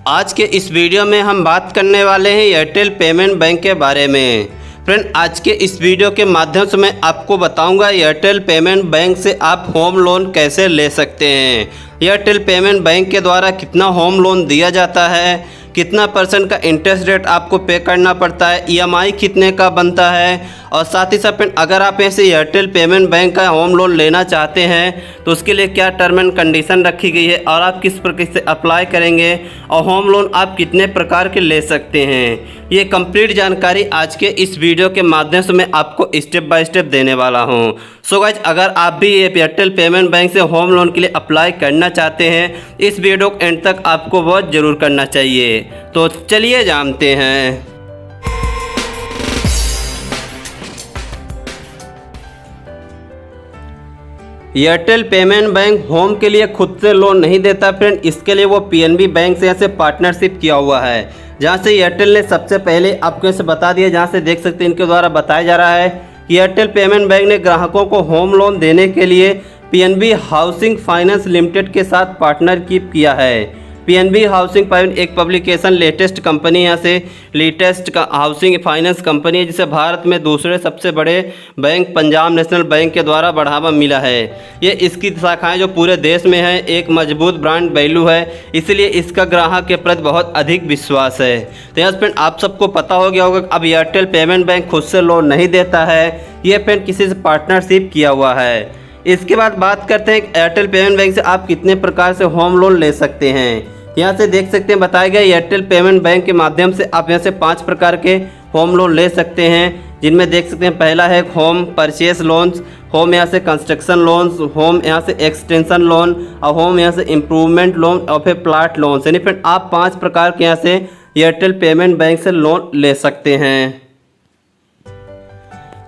आज के इस वीडियो में हम बात करने वाले हैं एयरटेल पेमेंट बैंक के बारे में। फ्रेंड, आज के इस वीडियो के माध्यम से मैं आपको बताऊंगा एयरटेल पेमेंट बैंक से आप होम लोन कैसे ले सकते हैं। एयरटेल पेमेंट बैंक के द्वारा कितना होम लोन दिया जाता है, कितना % का इंटरेस्ट रेट आपको पे करना पड़ता है, EMI कितने का बनता है, और साथ ही साथ अगर आप ऐसे एयरटेल पेमेंट बैंक का होम लोन लेना चाहते हैं तो उसके लिए क्या टर्म एंड कंडीशन रखी गई है और आप किस प्रकार से अप्लाई करेंगे और होम लोन आप कितने प्रकार के ले सकते हैं, ये कंप्लीट जानकारी आज के इस वीडियो के माध्यम से मैं आपको स्टेप बाय स्टेप देने वाला हूं। सो गाइज, अगर आप भी एयरटेल पेमेंट बैंक से होम लोन के लिए अप्लाई करना चाहते हैं, इस वीडियो को एंड तक आपको वॉच जरूर करना चाहिए। तो चलिए जानते हैं। एयरटेल पेमेंट बैंक होम के लिए खुद से लोन नहीं देता फ्रेंड, इसके लिए वो PNB बैंक से ऐसे पार्टनरशिप किया हुआ है, जहां से एयरटेल ने सबसे पहले आपको ऐसे बता दिया, जहां से देख सकते हैं इनके द्वारा बताया जा रहा है कि एयरटेल पेमेंट बैंक ने ग्राहकों को होम लोन देने के लिए PNB हाउसिंग फाइनेंस लिमिटेड के साथ पार्टनरशिप किया है। PNB हाउसिंग फाइनेंस एक पब्लिकेशन लेटेस्ट कंपनी यहाँ से लेटेस्ट का हाउसिंग फाइनेंस कंपनी है, जिसे भारत में दूसरे सबसे बड़े बैंक पंजाब नेशनल बैंक के द्वारा बढ़ावा मिला है। ये इसकी शाखाएं जो पूरे देश में है, एक मजबूत ब्रांड वैल्यू है, इसलिए इसका ग्राहक के प्रति बहुत अधिक विश्वास है। तो यहाँ फ्रेंड आप सबको पता हो गया होगा, अब एयरटेल पेमेंट बैंक खुद से लोन नहीं देता है, ये फ्रेंड किसी से पार्टनरशिप किया हुआ है। इसके बाद बात करते हैं एयरटेल पेमेंट बैंक से आप कितने प्रकार से होम लोन ले सकते हैं। यहाँ से देख सकते हैं बताया गया एयरटेल पेमेंट बैंक के माध्यम से आप यहाँ से 5 प्रकार के होम लोन ले सकते हैं, जिनमें देख सकते हैं पहला है होम परचेस लोन्स, होम यहाँ से कंस्ट्रक्शन लोन्स, होम यहाँ से एक्सटेंशन लोन और होम यहाँ से इम्प्रूवमेंट लोन और फिर प्लाट लोन। यानी फिर आप 5 प्रकार के यहाँ से एयरटेल पेमेंट बैंक से लोन ले सकते हैं।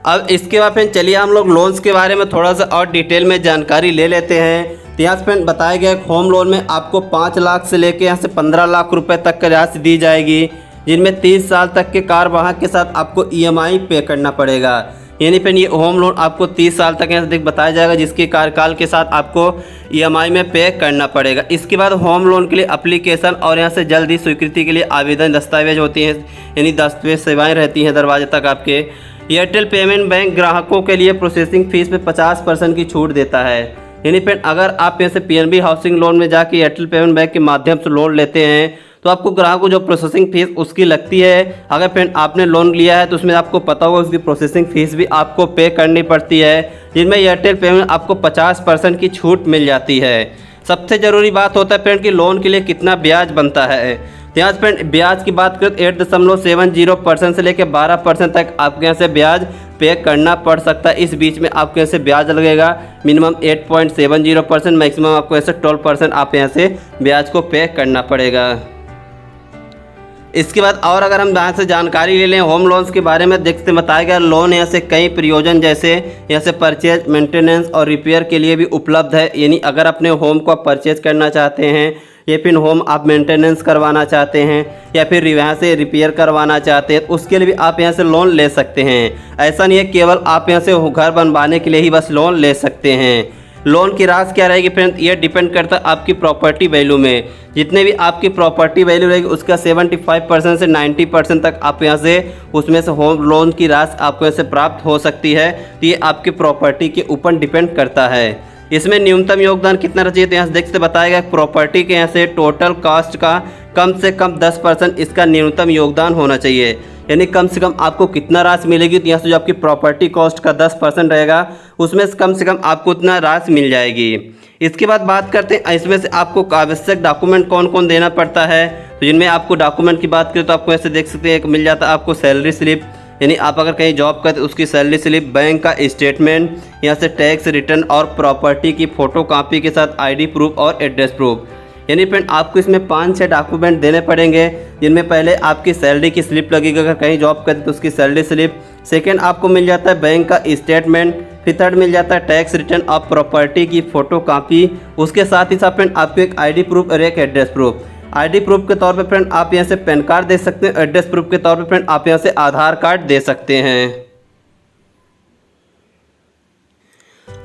अब इसके बाद फिर चलिए हम लोग लोन्स के बारे में थोड़ा सा और डिटेल में जानकारी ले लेते हैं। तो यहाँ से बताया गया होम लोन में आपको 5 लाख से लेकर यहाँ से 15 लाख रुपए तक की राशि दी जाएगी, जिनमें 30 साल तक के कार वाहन के साथ आपको EMI पे करना पड़ेगा। यानी फिर ये होम लोन आपको 30 साल तक यहाँ से बताया जाएगा, जिसके कार्यकाल के साथ आपको EMI में पे करना पड़ेगा। इसके बाद होम लोन के लिए एप्लीकेशन और यहाँ से जल्दी स्वीकृति के लिए आवेदन दस्तावेज होती हैं, यानी दस्तावेज सेवाएँ रहती हैं दरवाजे तक आपके। एयरटेल पेमेंट बैंक ग्राहकों के लिए प्रोसेसिंग फीस में 50% की छूट देता है। यानी फिर अगर आप यहाँ से PNB हाउसिंग लोन में जाके एयरटेल पेमेंट बैंक के माध्यम से लोन लेते हैं तो आपको ग्राहक को जो प्रोसेसिंग फीस उसकी लगती है। अगर फिर आपने लोन लिया है तो उसमें आपको पता होगा उसकी प्रोसेसिंग फीस भी आपको पे करनी पड़ती है, जिनमें एयरटेल पेमेंट आपको 50% की छूट मिल जाती है। सबसे ज़रूरी बात होता है फ्रेंड कि लोन के लिए कितना ब्याज बनता है। तो यहाँ फ्रेंड ब्याज की बात करें तो 8.70% से लेकर 12% तक आपके यहाँ से ब्याज पे करना पड़ सकता है। इस बीच में आपके यहाँ से ब्याज लगेगा मिनिमम 8.70%, मैक्सिमम आपको ऐसे 12% आप यहाँ से ब्याज को पे करना पड़ेगा। इसके बाद और अगर हम यहाँ से जानकारी ले लें होम लोन्स के बारे में, देखते बताया गया लोन यहाँ से कई प्रयोजन जैसे यहाँ से परचेज, मेंटेनेंस और रिपेयर के लिए भी उपलब्ध है। यानी अगर अपने होम को आप परचेज करना चाहते हैं या फिर होम आप मेंटेनेंस करवाना चाहते हैं या फिर यहाँ से रिपेयर करवाना चाहते हैं, उसके लिए भी आप यहाँ से लोन ले सकते हैं। ऐसा नहीं है केवल आप यहाँ से घर बनवाने के लिए ही बस लोन ले सकते हैं। लोन की राशि क्या रहेगी फ्रेंड, ये डिपेंड करता है आपकी प्रॉपर्टी वैल्यू में। जितने भी आपकी प्रॉपर्टी वैल्यू रहेगी उसका 75% से 90% तक आप यहाँ से उसमें से होम लोन की राशि आपको यहाँ से प्राप्त हो सकती है। तो ये आपकी प्रॉपर्टी के ऊपर डिपेंड करता है। इसमें न्यूनतम योगदान कितना चाहिए, तो यहाँ से देखते बताएगा प्रॉपर्टी के यहाँ से टोटल कॉस्ट का कम से कम 10% इसका न्यूनतम योगदान होना चाहिए। यानी कम से कम आपको कितना राशि मिलेगी, तो यहाँ से जो आपकी प्रॉपर्टी कॉस्ट का 10% रहेगा उसमें से कम आपको उतना राशि मिल जाएगी। इसके बाद बात करते हैं इसमें से आपको आवश्यक डॉक्यूमेंट कौन कौन देना पड़ता है। तो जिनमें आपको डॉक्यूमेंट की बात करें तो आपको ऐसे देख सकते हैं एक मिल जाता है आपको सैलरी स्लिप, यानी आप अगर कहीं जॉब करते उसकी सैलरी स्लिप, बैंक का स्टेटमेंट, यहाँ से टैक्स रिटर्न और प्रॉपर्टी की फ़ोटो कॉपी के साथ ID प्रूफ और एड्रेस प्रूफ। यानी फ्रेंड आपको इसमें 5-6 डॉक्यूमेंट देने पड़ेंगे, जिनमें पहले आपकी सैलरी की स्लिप लगेगी अगर कहीं जॉब करते तो उसकी सैलरी स्लिप, सेकेंड आपको मिल जाता है बैंक का स्टेटमेंट, फिर थर्ड मिल जाता है टैक्स रिटर्न और प्रॉपर्टी की फ़ोटो कॉपी। उसके साथ ही साथ फ्रेंड आपको एक ID प्रूफ और एक एड्रेस प्रूफ। ID प्रूफ के तौर पे फ्रेंड आप यहाँ से पैन कार्ड दे सकते हैं, एड्रेस प्रूफ के तौर पे फ्रेंड आप यहाँ से आधार कार्ड दे सकते हैं।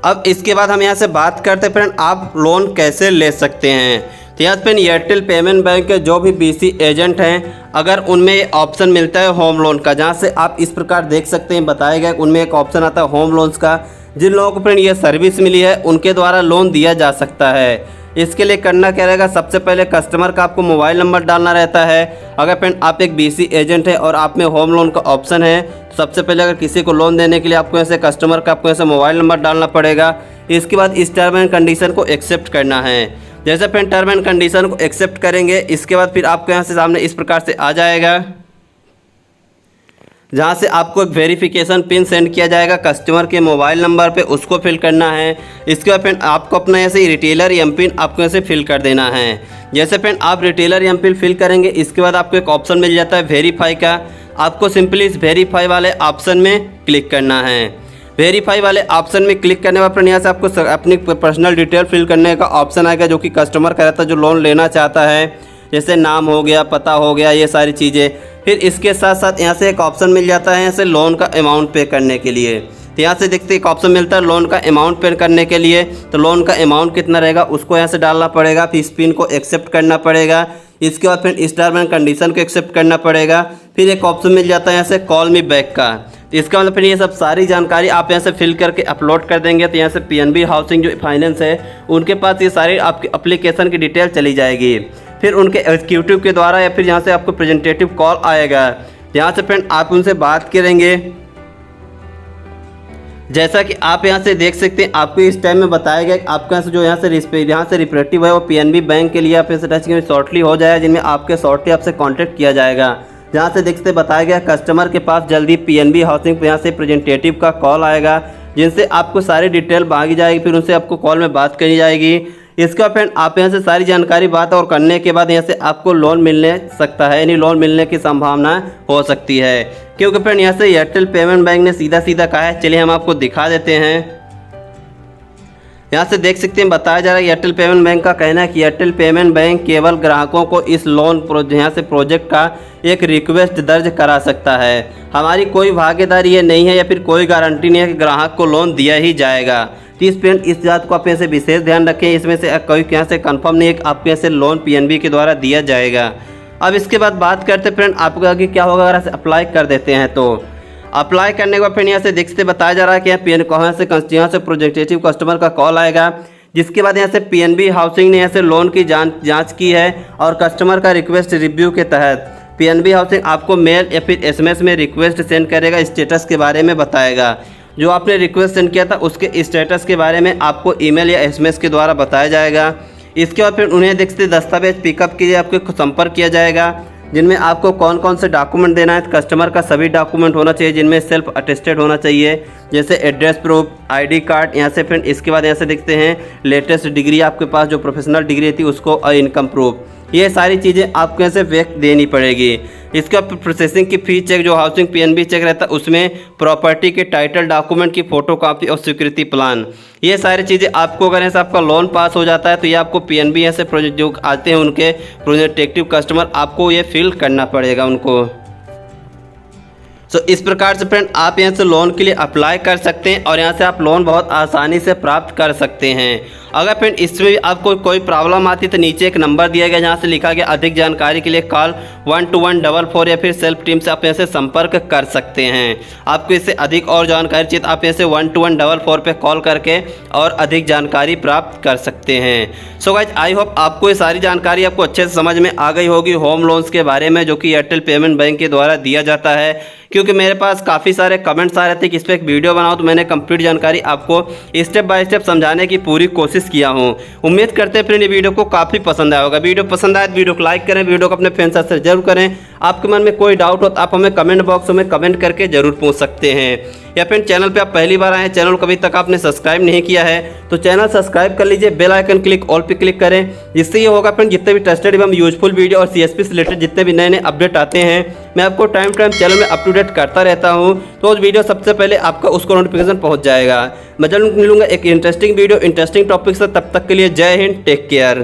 अब इसके बाद हम यहाँ से बात करते हैं फ्रेंड आप लोन कैसे ले सकते हैं। तो यहाँ पे एयरटेल पेमेंट बैंक के जो भी BC एजेंट हैं, अगर उनमें ऑप्शन मिलता है होम लोन का, जहाँ से आप इस प्रकार देख सकते हैं बताया गया उनमें एक ऑप्शन आता है होम लोन्स का। जिन लोगों को फ्रेंड ये सर्विस मिली है उनके द्वारा लोन दिया जा सकता है। इसके लिए करना क्या रहेगा, सबसे पहले कस्टमर का आपको मोबाइल नंबर डालना रहता है। अगर फ्रेंड आप एक BC एजेंट है और आप में होम लोन का ऑप्शन है, तो सबसे पहले अगर किसी को लोन देने के लिए आपको ऐसे कस्टमर का आपको ऐसे मोबाइल नंबर डालना पड़ेगा। इसके बाद इस टर्म एंड कंडीशन को एक्सेप्ट करना है। जैसे फ्रेंड टर्म एंड कंडीशन को एक्सेप्ट करेंगे, इसके बाद फिर आपको यहाँ से सामने इस प्रकार से आ जाएगा, जहाँ से आपको एक वेरिफिकेशन पिन सेंड किया जाएगा कस्टमर के मोबाइल नंबर पे, उसको फिल करना है। इसके बाद फ्रेंड आपको अपना ऐसे रिटेलर एम पिन आपको ऐसे फिल कर देना है। जैसे फ्रेंड आप रिटेलर एम पिन फिल करेंगे, इसके बाद आपको एक ऑप्शन मिल जाता है वेरीफाई का। आपको सिंपली इस वेरीफाई वाले ऑप्शन में क्लिक करना है। वेरीफाई वाले ऑप्शन में क्लिक करने के बाद यहाँ से आपको अपनी पर्सनल डिटेल फिल करने का ऑप्शन आएगा, जो कि कस्टमर का रहता है जो लोन लेना चाहता है, जैसे नाम हो गया, पता हो गया, ये सारी चीज़ें। फिर इसके साथ साथ यहाँ से एक ऑप्शन मिल जाता है यहाँ से लोन का अमाउंट पे करने के लिए। तो यहाँ से देखते एक ऑप्शन मिलता है लोन का अमाउंट पे करने के लिए। तो लोन का अमाउंट कितना रहेगा उसको यहाँ से डालना पड़ेगा, फिर इस पिन को एक्सेप्ट करना पड़ेगा। इसके बाद फिर इस टर्म एंड कंडीशन को एक्सेप्ट करना पड़ेगा। फिर एक ऑप्शन मिल जाता है यहाँ से कॉल मी बैक का। तो इसका मतलब फिर ये सब सारी जानकारी आप यहाँ से फिल करके अपलोड कर देंगे। तो यहाँ से PNB हाउसिंग जो फाइनेंस है उनके पास ये सारी आपकी एप्लीकेशन की डिटेल चली जाएगी। फिर उनके एग्जीक्यूटिव के द्वारा या फिर यहाँ से आपको प्रेजेंटेटिव कॉल आएगा, यहाँ से फ्रेंड आप उनसे बात करेंगे। जैसा कि आप यहाँ से देख सकते हैं आपको इस टाइम में बताया गया कि आपका जो यहाँ से रिप्रेजेंटेटिव है वो PNB बैंक के लिए आप इसे टच करेंगे शॉर्टली हो जाएगा, जिनमें आपके शॉर्टली आपसे कांटेक्ट किया जाएगा। जहाँ से देखते बताया गया कस्टमर के पास जल्दी PNB हाउसिंग यहाँ से रिप्रेजेंटेटिव का कॉल आएगा, जिनसे आपको सारी डिटेल मांगी जाएगी, फिर उनसे आपको कॉल में बात करी जाएगी। इसका फ्रेंड आप यहाँ से सारी जानकारी बात और करने के बाद यहाँ से आपको लोन मिलने सकता है, यानी लोन मिलने की संभावना हो सकती है। क्योंकि फ्रेंड यहाँ से एयरटेल पेमेंट बैंक ने सीधा सीधा कहा है, चलिए हम आपको दिखा देते हैं। यहाँ से देख सकते हैं बताया जा रहा है एयरटेल पेमेंट बैंक का कहना है कि एयरटेल पेमेंट बैंक केवल ग्राहकों को इस लोन यहाँ से प्रोजेक्ट का एक रिक्वेस्ट दर्ज करा सकता है। हमारी कोई भागीदारी ये नहीं है या फिर कोई गारंटी नहीं है कि ग्राहक को लोन दिया ही जाएगा। तो इस बात को आप यहाँ से विशेष ध्यान रखें, इसमें से कोई यहाँ से कंफर्म नहीं है कि आपको यहाँ से लोन PNB के द्वारा दिया जाएगा। अब इसके बाद बात करते फ्रेंड आपको आगे क्या होगा अगर अप्लाई कर देते हैं। तो अप्लाई करने के बाद फिर यहाँ से देखते बताया जा रहा है कि यहाँ से प्रोजेक्टेटिव कस्टमर का कॉल आएगा, जिसके बाद यहाँ से PNB हाउसिंग ने यहाँ से लोन की जांच की है और कस्टमर का रिक्वेस्ट रिव्यू के तहत PNB हाउसिंग आपको मेल या फिर SMS में रिक्वेस्ट सेंड करेगा, स्टेटस के बारे में बताएगा। जो आपने रिक्वेस्ट सेंड किया था उसके स्टेटस के बारे में आपको ईमेल या SMS के द्वारा बताया जाएगा। इसके बाद फिर उन्हें देखते दस्तावेज पिकअप के लिए आपको संपर्क किया जाएगा, जिनमें आपको कौन कौन से डॉक्यूमेंट देना है। कस्टमर का सभी डॉक्यूमेंट होना चाहिए, जिनमें सेल्फ अटेस्टेड होना चाहिए, जैसे एड्रेस प्रूफ, ID कार्ड। यहाँ से फिर इसके बाद यहाँ से देखते हैं लेटेस्ट डिग्री, आपके पास जो प्रोफेशनल डिग्री थी उसको, और इनकम प्रूफ। ये सारी चीज़ें आपको ऐसे वेक देनी पड़ेगी। इसका प्रोसेसिंग की फ़ीस चेक जो हाउसिंग PNB चेक रहता है उसमें प्रॉपर्टी के टाइटल डॉक्यूमेंट की फ़ोटोकॉपी और स्वीकृति प्लान, ये सारी चीज़ें आपको अगर ऐसा आपका लोन पास हो जाता है तो ये आपको PNB ऐसे प्रोजेक्ट जो आते हैं उनके प्रोजेक्टिव कस्टमर, आपको ये फिल करना पड़ेगा उनको। तो इस प्रकार से फ्रेंड आप यहाँ से लोन के लिए अप्लाई कर सकते हैं और यहाँ से आप लोन बहुत आसानी से प्राप्त कर सकते हैं। अगर फ्रेंड इसमें भी आपको कोई प्रॉब्लम आती है तो नीचे एक नंबर दिया गया जहाँ से लिखा गया अधिक जानकारी के लिए कॉल 12144 या फिर सेल्फ टीम से आप यहाँ से संपर्क कर सकते हैं। आपको इससे अधिक और जानकारी चाहिए तो आप यहाँ से 12144 पे कॉल करके और अधिक जानकारी प्राप्त कर सकते हैं। सो गाइज आई होप आपको ये सारी जानकारी आपको अच्छे से समझ में आ गई होगी होम लोन्स के बारे में, जो कि एयरटेल पेमेंट बैंक के द्वारा दिया जाता है। क्योंकि मेरे पास काफ़ी सारे कमेंट्स आ रहे थे कि इस पर एक वीडियो बनाओ, तो मैंने कंप्लीट जानकारी आपको स्टेप बाय स्टेप समझाने की पूरी कोशिश किया हूँ। उम्मीद करते हैं फ्रेंड ये वीडियो को काफ़ी पसंद आया होगा। वीडियो पसंद आए तो वीडियो को लाइक करें, वीडियो को अपने फ्रेंड्स से जरूर करें। आपके मन में कोई डाउट हो तो आप हमें कमेंट बॉक्स में कमेंट करके जरूर पूछ सकते हैं। या फिर चैनल पे आप पहली बार आए हैं, चैनल को अभी तक आपने सब्सक्राइब नहीं किया है तो चैनल सब्सक्राइब कर लीजिए, बेल आइकन क्लिक ऑल पे क्लिक करें। जिससे ये होगा फ्रेंड जितने भी ट्रस्टेड एवं यूजफुल वीडियो और CSP से रिलेटेड जितने भी नए नए अपडेट आते हैं मैं आपको टाइम चैनल में अप टू डेट करता रहता हूँ, तो उस वीडियो सबसे पहले आपका उसको नोटिफिकेशन पहुँच जाएगा। मैं जरूर मिलूंगा एक इंटरेस्टिंग वीडियो इंटरेस्टिंग टॉपिक से, तब तक के लिए जय हिंद, टेक केयर।